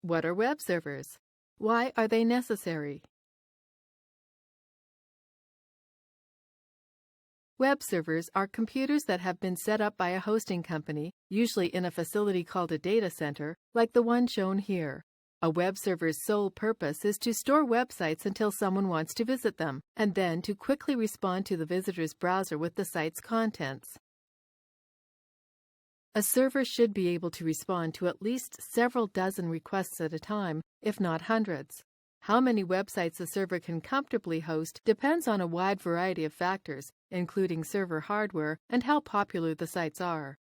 What are web servers? Why are they necessary? Web servers are computers that have been set up by a hosting company, usually in a facility called a data center, like the one shown here. A web server's sole purpose is to store websites until someone wants to visit them, and then to quickly respond to the visitor's browser with the site's contents. A server should be able to respond to at least several dozen requests at a time, if not hundreds. How many websites a server can comfortably host depends on a wide variety of factors, including server hardware and how popular the sites are.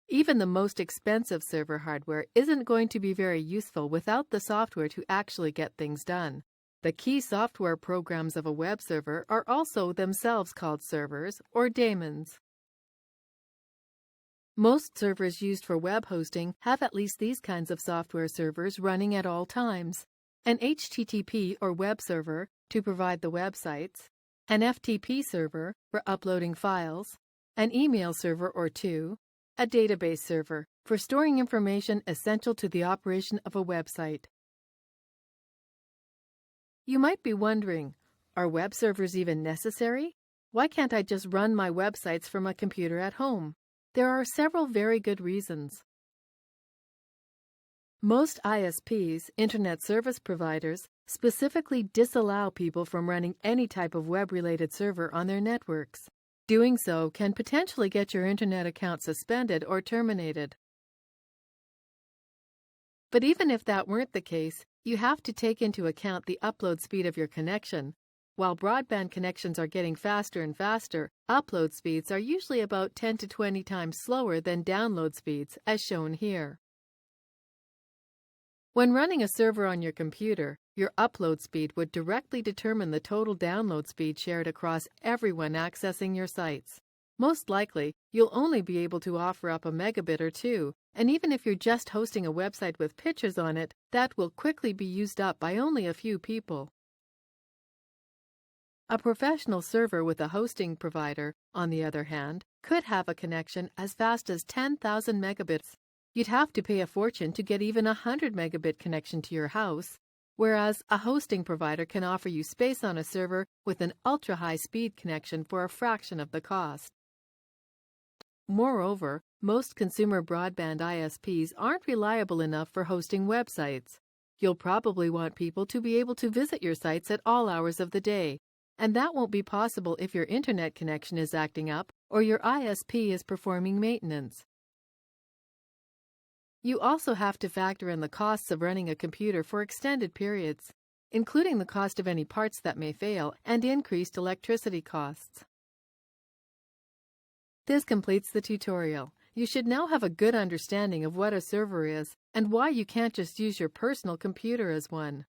Even the most expensive server hardware isn't going to be very useful without the software to actually get things done. The key software programs of a web server are also themselves called servers or daemons. Most servers used for web hosting have at least these kinds of software servers running at all times: an HTTP or web server to provide the websites, an FTP server for uploading files, an email server or two, a database server for storing information essential to the operation of a website. You might be wondering, are web servers even necessary? Why can't I just run my websites from a computer at home? There are several very good reasons. Most ISPs, Internet Service Providers, specifically disallow people from running any type of web-related server on their networks. Doing so can potentially get your Internet account suspended or terminated. But even if that weren't the case, you have to take into account the upload speed of your connection. While broadband connections are getting faster and faster, upload speeds are usually about 10 to 20 times slower than download speeds, as shown here. When running a server on your computer, your upload speed would directly determine the total download speed shared across everyone accessing your sites. Most likely, you'll only be able to offer up a megabit or two, and even if you're just hosting a website with pictures on it, that will quickly be used up by only a few people. A professional server with a hosting provider, on the other hand, could have a connection as fast as 10,000 megabits. You'd have to pay a fortune to get even a 100 megabit connection to your house, whereas a hosting provider can offer you space on a server with an ultra-high speed connection for a fraction of the cost. Moreover, most consumer broadband ISPs aren't reliable enough for hosting websites. You'll probably want people to be able to visit your sites at all hours of the day, and that won't be possible if your internet connection is acting up or your ISP is performing maintenance. You also have to factor in the costs of running a computer for extended periods, including the cost of any parts that may fail and increased electricity costs. This completes the tutorial. You should now have a good understanding of what a server is and why you can't just use your personal computer as one.